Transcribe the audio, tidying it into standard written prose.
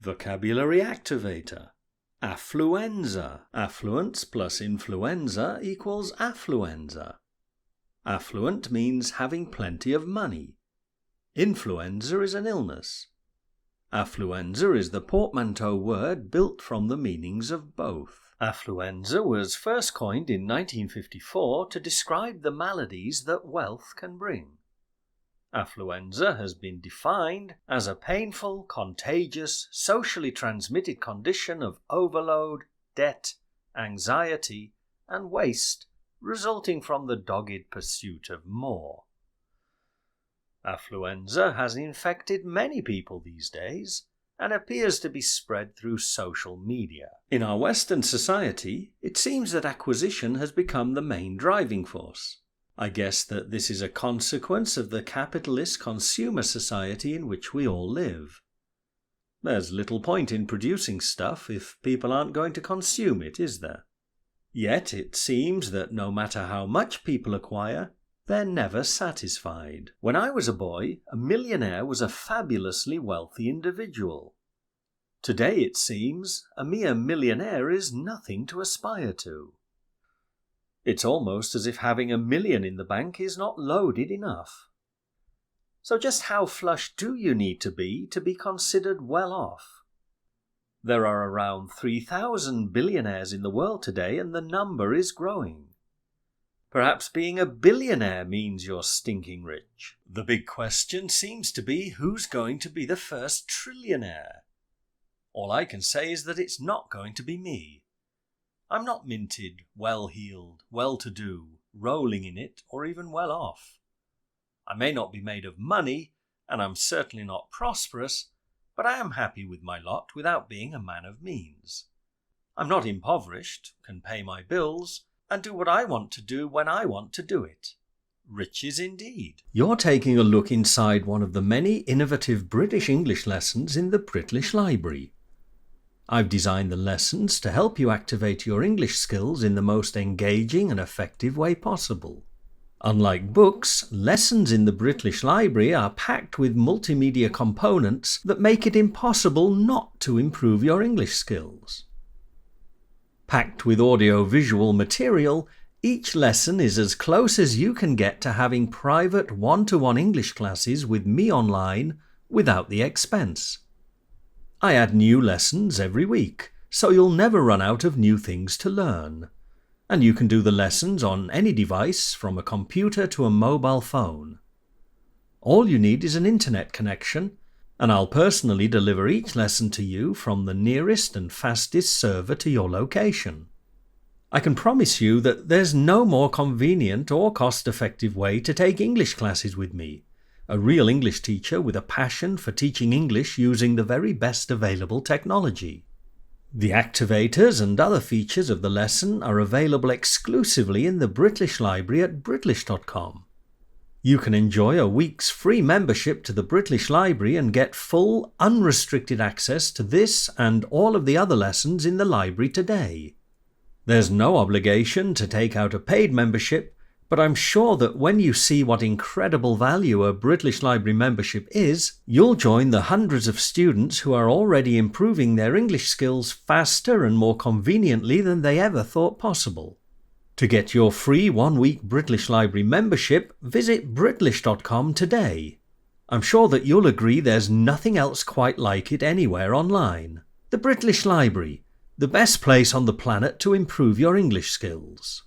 Vocabulary activator. Affluenza. Affluence plus influenza equals affluenza. Affluent means having plenty of money. Influenza is an illness. Affluenza is the portmanteau word built from the meanings of both. Affluenza was first coined in 1954 to describe the maladies that wealth can bring. Affluenza has been defined as a painful, contagious, socially transmitted condition of overload, debt, anxiety, and waste resulting from the dogged pursuit of more. Affluenza has infected many people these days and appears to be spread through social media. In our Western society, it seems that acquisition has become the main driving force. I guess that this is a consequence of the capitalist consumer society in which we all live. There's little point in producing stuff if people aren't going to consume it, is there? Yet it seems that no matter how much people acquire, they're never satisfied. When I was a boy, a millionaire was a fabulously wealthy individual. Today, it seems, a mere millionaire is nothing to aspire to. It's almost as if having $1 million in the bank is not loaded enough. So just how flush do you need to be considered well off? There are around 3,000 billionaires in the world today, and the number is growing. Perhaps being a billionaire means you're stinking rich. The big question seems to be who's going to be the first trillionaire. All I can say is that it's not going to be me. I'm not minted, well-heeled, well-to-do, rolling in it, or even well-off. I may not be made of money, and I'm certainly not prosperous, but I am happy with my lot without being a man of means. I'm not impoverished, can pay my bills, and do what I want to do when I want to do it. Riches indeed. You're taking a look inside one of the many innovative British English lessons in the British Library. I've designed the lessons to help you activate your English skills in the most engaging and effective way possible. Unlike books, lessons in the British Library are packed with multimedia components that make it impossible not to improve your English skills. Packed with audio-visual material, each lesson is as close as you can get to having private one-to-one English classes with me online without the expense. I add new lessons every week, so you'll never run out of new things to learn. And you can do the lessons on any device from a computer to a mobile phone. All you need is an internet connection, and I'll personally deliver each lesson to you from the nearest and fastest server to your location. I can promise you that there's no more convenient or cost-effective way to take English classes with me, a real English teacher with a passion for teaching English using the very best available technology. The activators and other features of the lesson are available exclusively in the British Library at British.com. You can enjoy a week's free membership to the British Library and get full, unrestricted access to this and all of the other lessons in the library today. There's no obligation to take out a paid membership, but I'm sure that when you see what incredible value a British Library membership is, you'll join the hundreds of students who are already improving their English skills faster and more conveniently than they ever thought possible. To get your free 1-week British Library membership, visit British.com today. I'm sure that you'll agree there's nothing else quite like it anywhere online. The British Library, the best place on the planet to improve your English skills.